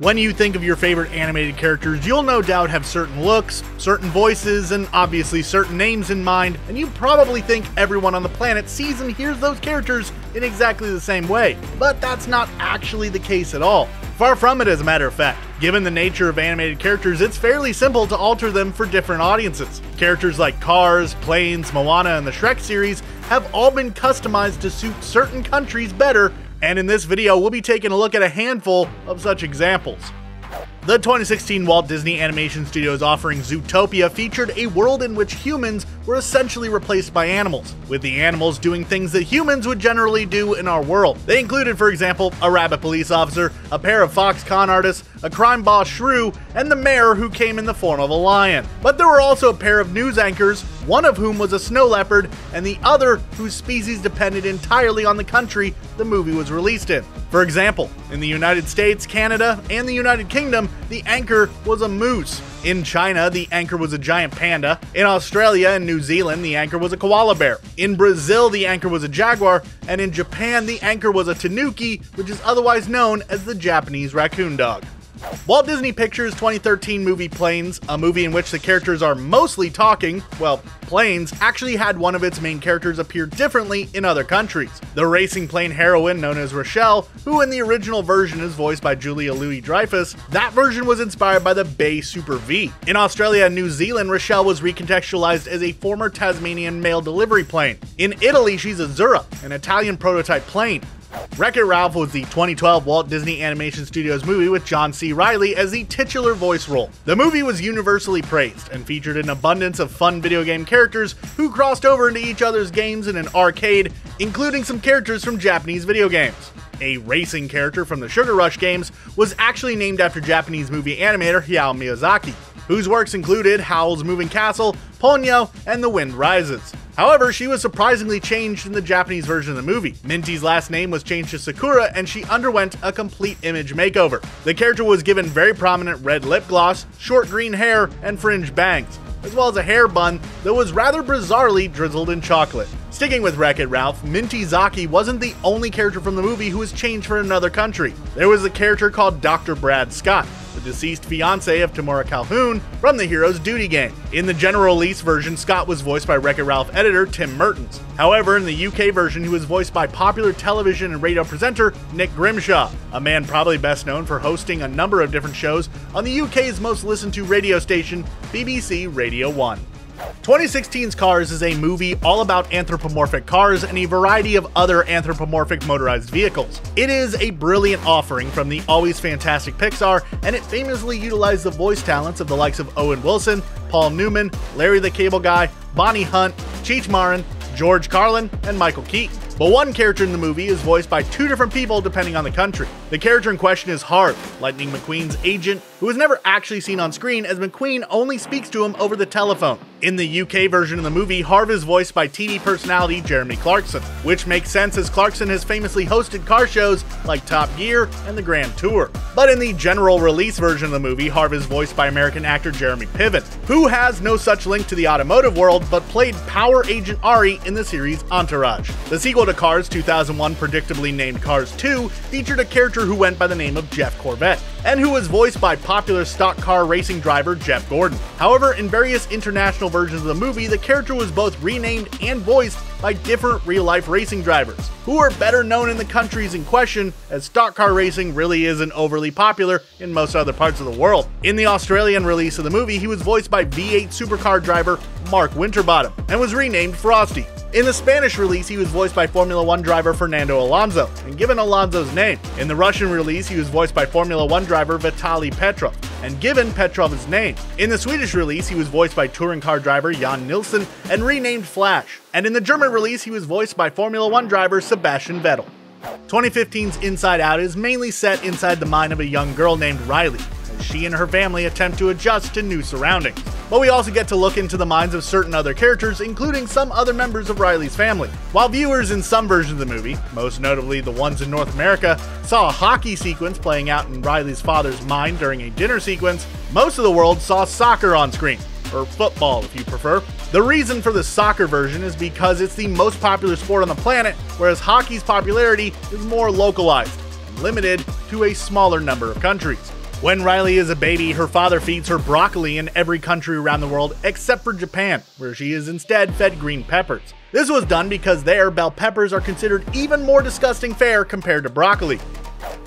When you think of your favorite animated characters, you'll no doubt have certain looks, certain voices, and obviously certain names in mind, and you probably think everyone on the planet sees and hears those characters in exactly the same way. But that's not actually the case at all. Far from it, as a matter of fact. Given the nature of animated characters, it's fairly simple to alter them for different audiences. Characters like Cars, Planes, Moana, and the Shrek series have all been customized to suit certain countries better, and in this video we'll be taking a look at a handful of such examples. The 2016 Walt Disney Animation Studios offering Zootopia featured a world in which humans were essentially replaced by animals, with the animals doing things that humans would generally do in our world. They included, for example, a rabbit police officer, a pair of fox con artists, a crime boss shrew, and the mayor who came in the form of a lion. But there were also a pair of news anchors, one of whom was a snow leopard, and the other whose species depended entirely on the country the movie was released in. For example, in the United States, Canada, and the United Kingdom, the anchor was a moose. In China, the anchor was a giant panda. In Australia and New Zealand, the anchor was a koala bear. In Brazil, the anchor was a jaguar. And in Japan, the anchor was a tanuki, which is otherwise known as the Japanese raccoon dog. Walt Disney Pictures' 2013 movie Planes, a movie in which the characters are mostly talking, well, Planes, actually had one of its main characters appear differently in other countries. The racing plane heroine known as Rochelle, who in the original version is voiced by Julia Louis-Dreyfus, that version was inspired by the Bay Super V. In Australia and New Zealand, Rochelle was recontextualized as a former Tasmanian mail delivery plane. In Italy, she's a Zura, an Italian prototype plane. Wreck-It Ralph was the 2012 Walt Disney Animation Studios movie with John C. Reilly as the titular voice role. The movie was universally praised and featured an abundance of fun video game characters who crossed over into each other's games in an arcade, including some characters from Japanese video games. A racing character from the Sugar Rush games was actually named after Japanese movie animator Hayao Miyazaki, whose works included Howl's Moving Castle, Ponyo, and The Wind Rises. However, she was surprisingly changed in the Japanese version of the movie. Minty's last name was changed to Sakura, and she underwent a complete image makeover. The character was given very prominent red lip gloss, short green hair, and fringed bangs, as well as a hair bun that was rather bizarrely drizzled in chocolate. Sticking with Wreck-It Ralph, Minty Zaki wasn't the only character from the movie who was changed for another country. There was a character called Dr. Brad Scott, the deceased fiancé of Tamora Calhoun from the Hero's Duty game. In the general release version, Scott was voiced by Wreck-It Ralph editor Tim Mertens. However, in the UK version, he was voiced by popular television and radio presenter Nick Grimshaw, a man probably best known for hosting a number of different shows on the UK's most listened to radio station, BBC Radio 1. 2016's Cars is a movie all about anthropomorphic cars and a variety of other anthropomorphic motorized vehicles. It is a brilliant offering from the always fantastic Pixar, and it famously utilized the voice talents of the likes of Owen Wilson, Paul Newman, Larry the Cable Guy, Bonnie Hunt, Cheech Marin, George Carlin, and Michael Keaton. But one character in the movie is voiced by two different people depending on the country. The character in question is Harv, Lightning McQueen's agent, who is never actually seen on screen as McQueen only speaks to him over the telephone. In the UK version of the movie, Harv is voiced by TV personality Jeremy Clarkson, which makes sense as Clarkson has famously hosted car shows like Top Gear and the Grand Tour. But in the general release version of the movie, Harv is voiced by American actor Jeremy Piven, who has no such link to the automotive world but played Power Agent Ari in the series Entourage. The sequel to Cars 2001, predictably named Cars 2, featured a character who went by the name of Jeff Corbett, and who was voiced by popular stock car racing driver Jeff Gordon. However, in various international versions of the movie, the character was both renamed and voiced by different real-life racing drivers, who are better known in the countries in question, as stock car racing really isn't overly popular in most other parts of the world. In the Australian release of the movie, he was voiced by V8 supercar driver Mark Winterbottom, and was renamed Frosty. In the Spanish release, he was voiced by Formula 1 driver Fernando Alonso, and given Alonso's name. In the Russian release, he was voiced by Formula 1 driver Vitaly Petrov, and given Petrov's name. In the Swedish release, he was voiced by touring car driver Jan Nilsson, and renamed Flash. And in the German release, he was voiced by Formula 1 driver Sebastian Vettel. 2015's Inside Out is mainly set inside the mind of a young girl named Riley, as she and her family attempt to adjust to new surroundings. But we also get to look into the minds of certain other characters, including some other members of Riley's family. While viewers in some versions of the movie, most notably the ones in North America, saw a hockey sequence playing out in Riley's father's mind during a dinner sequence, most of the world saw soccer on screen, or football if you prefer. The reason for the soccer version is because it's the most popular sport on the planet, whereas hockey's popularity is more localized and limited to a smaller number of countries. When Riley is a baby, her father feeds her broccoli in every country around the world except for Japan, where she is instead fed green peppers. This was done because there, bell peppers are considered even more disgusting fare compared to broccoli.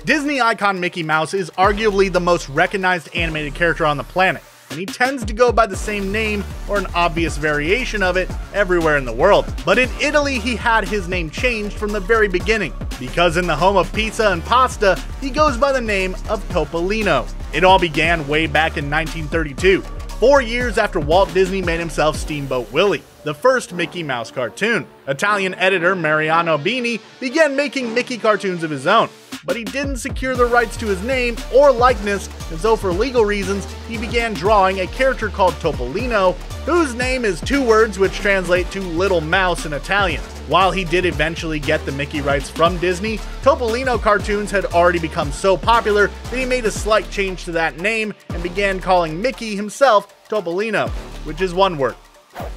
Disney icon Mickey Mouse is arguably the most recognized animated character on the planet, and he tends to go by the same name or an obvious variation of it everywhere in the world. But in Italy, he had his name changed from the very beginning, because in the home of pizza and pasta, he goes by the name of Topolino. It all began way back in 1932, 4 years after Walt Disney made himself Steamboat Willie, the first Mickey Mouse cartoon. Italian editor Mariano Bini began making Mickey cartoons of his own, but he didn't secure the rights to his name or likeness, and so for legal reasons, he began drawing a character called Topolino, whose name is two words which translate to Little Mouse in Italian. While he did eventually get the Mickey rights from Disney, Topolino cartoons had already become so popular that he made a slight change to that name and began calling Mickey himself Topolino, which is one word.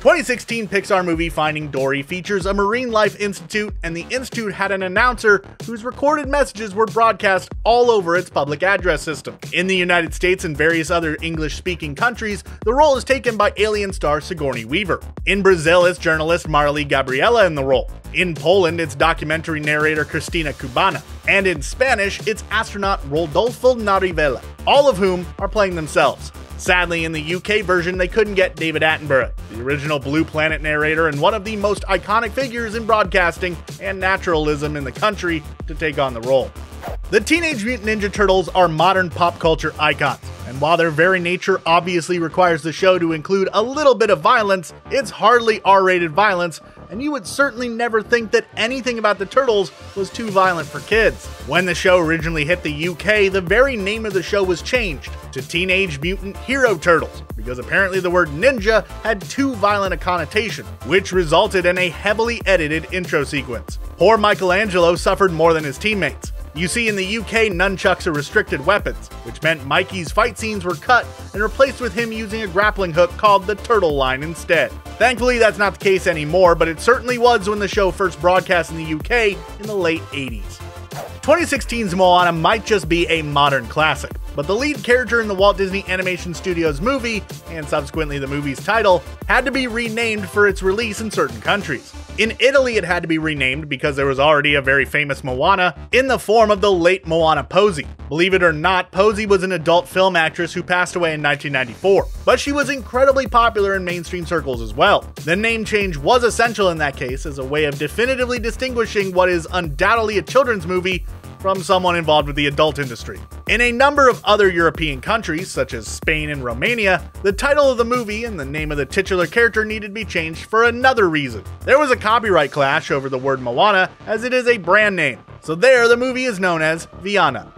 2016 Pixar movie Finding Dory features a marine life institute, and the institute had an announcer whose recorded messages were broadcast all over its public address system. In the United States and various other English-speaking countries, the role is taken by Alien star Sigourney Weaver. In Brazil, it's journalist Marli Gabriela in the role. In Poland, it's documentary narrator Cristina Cubana. And in Spanish, it's astronaut Rodolfo Narivella, all of whom are playing themselves. Sadly, in the UK version, they couldn't get David Attenborough, the original Blue Planet narrator and one of the most iconic figures in broadcasting and naturalism in the country, to take on the role. The Teenage Mutant Ninja Turtles are modern pop culture icons, and while their very nature obviously requires the show to include a little bit of violence, it's hardly R-rated violence, and you would certainly never think that anything about the Turtles was too violent for kids. When the show originally hit the UK, the very name of the show was changed to Teenage Mutant Hero Turtles, because apparently the word ninja had too violent a connotation, which resulted in a heavily edited intro sequence. Poor Michelangelo suffered more than his teammates. You see, in the UK, nunchucks are restricted weapons, which meant Mikey's fight scenes were cut and replaced with him using a grappling hook called the Turtle Line instead. Thankfully, that's not the case anymore, but it certainly was when the show first broadcast in the UK in the late 80s. 2016's Moana might just be a modern classic, but the lead character in the Walt Disney Animation Studios movie, and subsequently the movie's title, had to be renamed for its release in certain countries. In Italy, it had to be renamed because there was already a very famous Moana in the form of the late Moana Posey. Believe it or not, Posey was an adult film actress who passed away in 1994, but she was incredibly popular in mainstream circles as well. The name change was essential in that case as a way of definitively distinguishing what is undoubtedly a children's movie from someone involved with the adult industry. In a number of other European countries, such as Spain and Romania, the title of the movie and the name of the titular character needed to be changed for another reason. There was a copyright clash over the word Moana, as it is a brand name, so there the movie is known as Viana.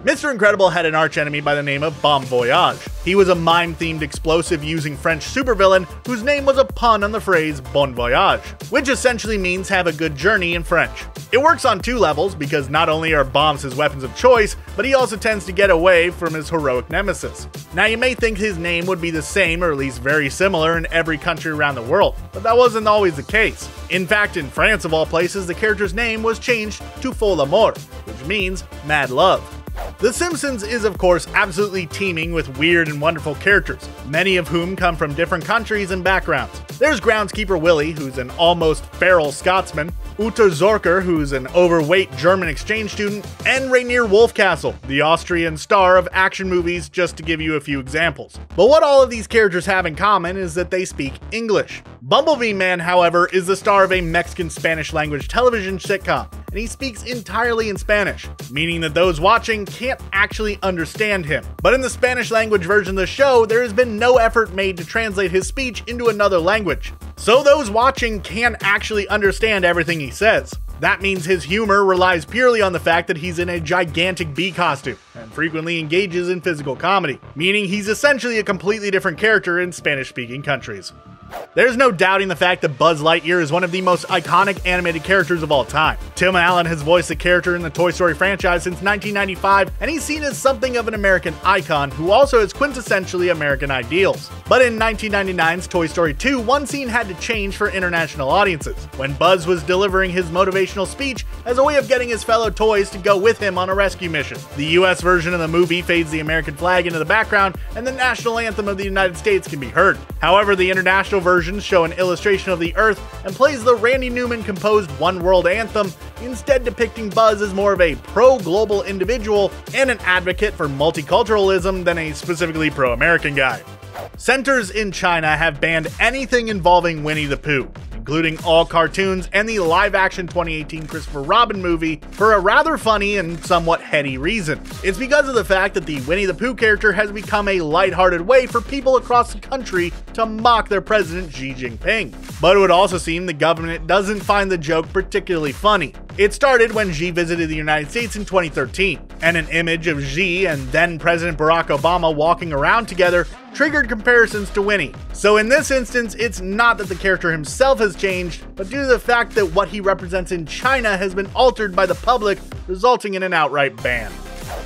Mr. Incredible had an archenemy by the name of Bon Voyage. He was a mime-themed explosive-using French supervillain whose name was a pun on the phrase Bon Voyage, which essentially means have a good journey in French. It works on two levels, because not only are bombs his weapons of choice, but he also tends to get away from his heroic nemesis. Now, you may think his name would be the same, or at least very similar, in every country around the world, but that wasn't always the case. In fact, in France of all places, the character's name was changed to Fol Amour, which means mad love. The Simpsons is, of course, absolutely teeming with weird and wonderful characters, many of whom come from different countries and backgrounds. There's Groundskeeper Willie, who's an almost feral Scotsman, Uta Zorker, who's an overweight German exchange student, and Rainier Wolfcastle, the Austrian star of action movies, just to give you a few examples. But what all of these characters have in common is that they speak English. Bumblebee Man, however, is the star of a Mexican Spanish language television sitcom, and he speaks entirely in Spanish, meaning that those watching can't actually understand him. But in the Spanish language version of the show, there has been no effort made to translate his speech into another language. So those watching can actually understand everything he says. That means his humor relies purely on the fact that he's in a gigantic bee costume, and frequently engages in physical comedy, meaning he's essentially a completely different character in Spanish-speaking countries. There's no doubting the fact that Buzz Lightyear is one of the most iconic animated characters of all time. Tim Allen has voiced the character in the Toy Story franchise since 1995, and he's seen as something of an American icon who also has quintessentially American ideals. But in 1999's Toy Story 2, one scene had to change for international audiences, when Buzz was delivering his motivational speech as a way of getting his fellow toys to go with him on a rescue mission. The US version of the movie fades the American flag into the background, and the national anthem of the United States can be heard. However, the international versions show an illustration of the Earth and plays the Randy Newman composed One World anthem, instead depicting Buzz as more of a pro-global individual and an advocate for multiculturalism than a specifically pro-American guy. Centers in China have banned anything involving Winnie the Pooh, including all cartoons and the live-action 2018 Christopher Robin movie, for a rather funny and somewhat heady reason. It's because of the fact that the Winnie the Pooh character has become a lighthearted way for people across the country to mock their president Xi Jinping. But it would also seem the government doesn't find the joke particularly funny. It started when Xi visited the United States in 2013, and an image of Xi and then President Barack Obama walking around together triggered comparisons to Winnie. So in this instance, it's not that the character himself has changed, but due to the fact that what he represents in China has been altered by the public, resulting in an outright ban.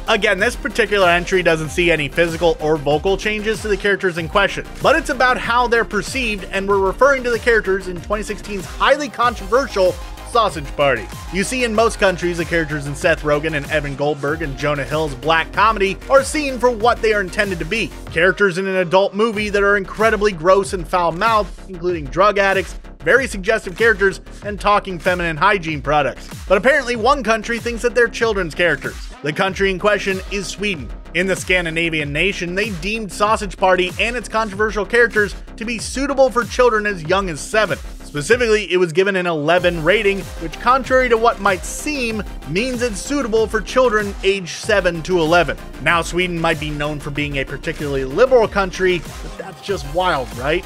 Again, this particular entry doesn't see any physical or vocal changes to the characters in question, but it's about how they're perceived, and we're referring to the characters in 2016's highly controversial Sausage Party. You see, in most countries, the characters in Seth Rogen and Evan Goldberg and Jonah Hill's black comedy are seen for what they are intended to be: characters in an adult movie that are incredibly gross and foul-mouthed, including drug addicts, very suggestive characters, and talking feminine hygiene products. But apparently one country thinks that they're children's characters. The country in question is Sweden. In the Scandinavian nation, they deemed Sausage Party and its controversial characters to be suitable for children as young as 7. Specifically, it was given an 11 rating, which, contrary to what might seem, means it's suitable for children aged 7 to 11. Now, Sweden might be known for being a particularly liberal country, but that's just wild, right?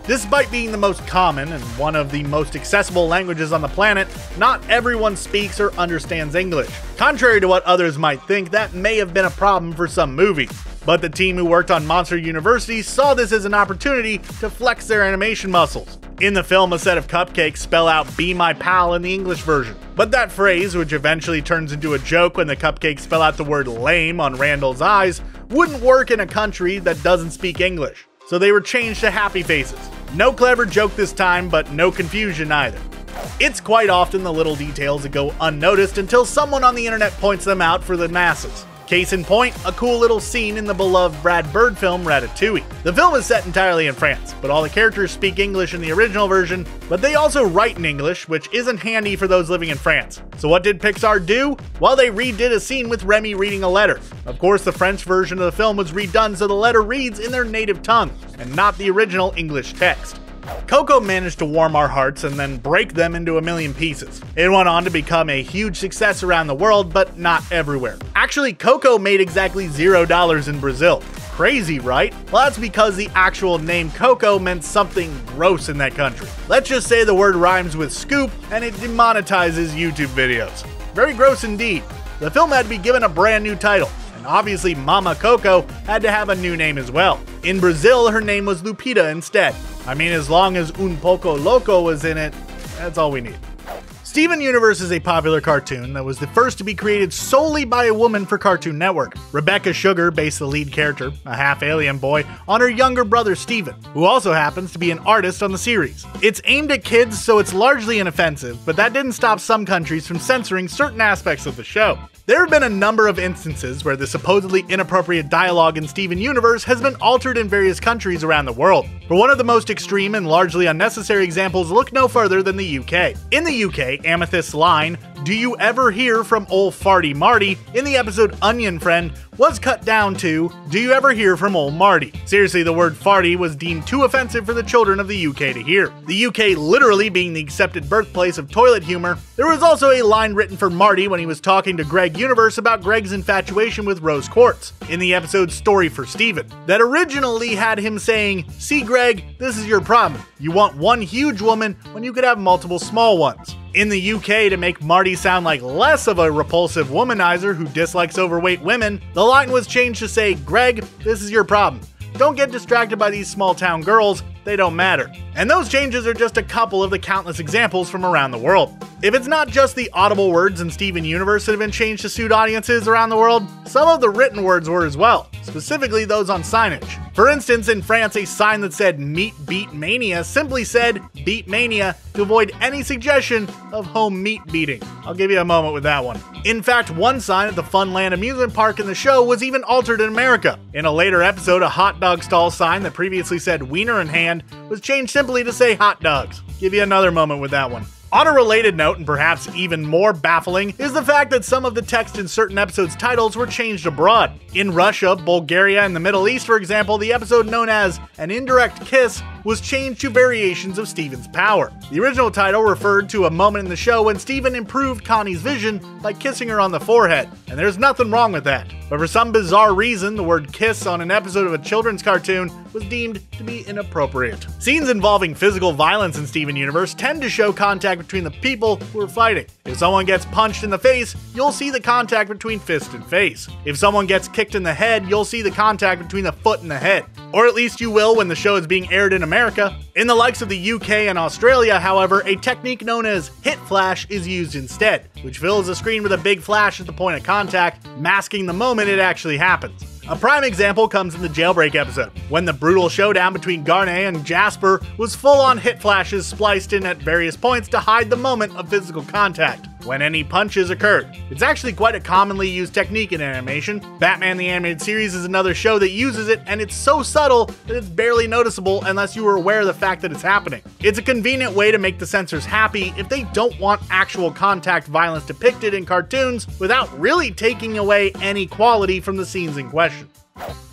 Despite being the most common and one of the most accessible languages on the planet, not everyone speaks or understands English. Contrary to what others might think, that may have been a problem for some movies. But the team who worked on Monster University saw this as an opportunity to flex their animation muscles. In the film, a set of cupcakes spell out "Be my pal" in the English version. But that phrase, which eventually turns into a joke when the cupcakes spell out the word "lame" on Randall's eyes, wouldn't work in a country that doesn't speak English. So they were changed to happy faces. No clever joke this time, but no confusion either. It's quite often the little details that go unnoticed until someone on the internet points them out for the masses. Case in point, a cool little scene in the beloved Brad Bird film Ratatouille. The film is set entirely in France, but all the characters speak English in the original version, but they also write in English, which isn't handy for those living in France. So what did Pixar do? Well, they redid a scene with Remy reading a letter. Of course, the French version of the film was redone so the letter reads in their native tongue, and not the original English text. Coco managed to warm our hearts and then break them into a million pieces. It went on to become a huge success around the world, but not everywhere. Actually, Coco made exactly $0 in Brazil. Crazy, right? Well, that's because the actual name Coco meant something gross in that country. Let's just say the word rhymes with scoop and it demonetizes YouTube videos. Very gross indeed. The film had to be given a brand new title. Obviously, Mama Coco had to have a new name as well. In Brazil, her name was Lupita instead. I mean, as long as Un Poco Loco was in it, that's all we need. Steven Universe is a popular cartoon that was the first to be created solely by a woman for Cartoon Network. Rebecca Sugar based the lead character, a half-alien boy, on her younger brother Steven, who also happens to be an artist on the series. It's aimed at kids, so it's largely inoffensive, but that didn't stop some countries from censoring certain aspects of the show. There have been a number of instances where the supposedly inappropriate dialogue in Steven Universe has been altered in various countries around the world. For one of the most extreme and largely unnecessary examples, look no further than the UK. In the UK, Amethyst's line, "Do you ever hear from ol' Farty Marty?" in the episode Onion Friend was cut down to, "Do you ever hear from ol' Marty?" Seriously, the word farty was deemed too offensive for the children of the UK to hear. The UK literally being the accepted birthplace of toilet humor, there was also a line written for Marty when he was talking to Greg Universe about Greg's infatuation with Rose Quartz in the episode Story for Steven, that originally had him saying, "See Greg, this is your problem. You want one huge woman when you could have multiple small ones." In the UK, to make Marty sound like less of a repulsive womanizer who dislikes overweight women, the line was changed to say, "Greg, this is your problem. Don't get distracted by these small town girls, they don't matter." And those changes are just a couple of the countless examples from around the world. If it's not just the audible words in Steven Universe that have been changed to suit audiences around the world, some of the written words were as well, specifically those on signage. For instance, in France, a sign that said Meat Beat Mania simply said Beat Mania to avoid any suggestion of home meat beating. I'll give you a moment with that one. In fact, one sign at the Funland amusement park in the show was even altered in America. In a later episode, a hot dog stall sign that previously said Wiener in hand was changed simply to say hot dogs. Give you another moment with that one. On a related note, and perhaps even more baffling, is the fact that some of the text in certain episodes' titles were changed abroad. In Russia, Bulgaria, and the Middle East, for example, the episode known as An Indirect Kiss was changed to variations of Steven's power. The original title referred to a moment in the show when Steven improved Connie's vision by kissing her on the forehead, and there's nothing wrong with that. But for some bizarre reason, the word kiss on an episode of a children's cartoon was deemed to be inappropriate. Scenes involving physical violence in Steven Universe tend to show contact between the people who are fighting. If someone gets punched in the face, you'll see the contact between fist and face. If someone gets kicked in the head, you'll see the contact between the foot and the head. Or at least you will when the show is being aired in America. In the likes of the UK and Australia, however, a technique known as hit flash is used instead, which fills the screen with a big flash at the point of contact, masking the moment it actually happens. A prime example comes in the Jailbreak episode, when the brutal showdown between Garnet and Jasper was full-on hit flashes spliced in at various points to hide the moment of physical contact, when any punches occurred. It's actually quite a commonly used technique in animation. Batman the Animated Series is another show that uses it, and it's so subtle that it's barely noticeable unless you are aware of the fact that it's happening. It's a convenient way to make the censors happy if they don't want actual contact violence depicted in cartoons without really taking away any quality from the scenes in question.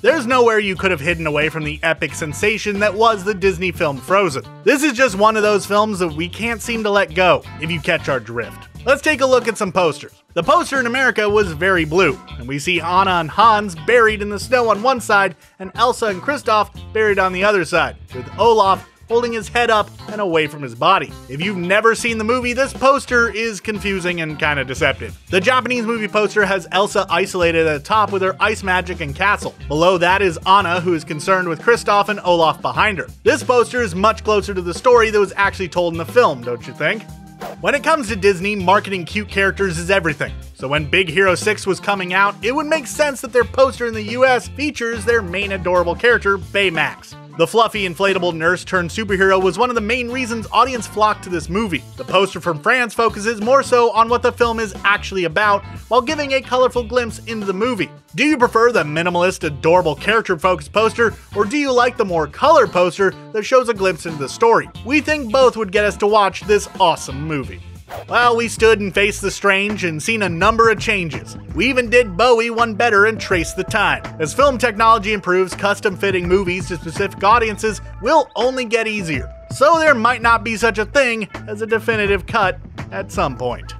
There's nowhere you could have hidden away from the epic sensation that was the Disney film Frozen. This is just one of those films that we can't seem to let go, if you catch our drift. Let's take a look at some posters. The poster in America was very blue, and we see Anna and Hans buried in the snow on one side, and Elsa and Kristoff buried on the other side, with Olaf holding his head up and away from his body. If you've never seen the movie, this poster is confusing and kind of deceptive. The Japanese movie poster has Elsa isolated at the top with her ice magic and castle. Below that is Anna, who is concerned with Kristoff and Olaf behind her. This poster is much closer to the story that was actually told in the film, don't you think? When it comes to Disney, marketing cute characters is everything. So when Big Hero 6 was coming out, it would make sense that their poster in the US features their main adorable character, Baymax. The fluffy, inflatable nurse-turned-superhero was one of the main reasons audience flocked to this movie. The poster from France focuses more so on what the film is actually about, while giving a colorful glimpse into the movie. Do you prefer the minimalist, adorable character-focused poster, or do you like the more color poster that shows a glimpse into the story? We think both would get us to watch this awesome movie. Well, we stood and faced the strange and seen a number of changes. We even did Bowie one better and traced the time. As film technology improves, custom fitting movies to specific audiences will only get easier. So there might not be such a thing as a definitive cut at some point.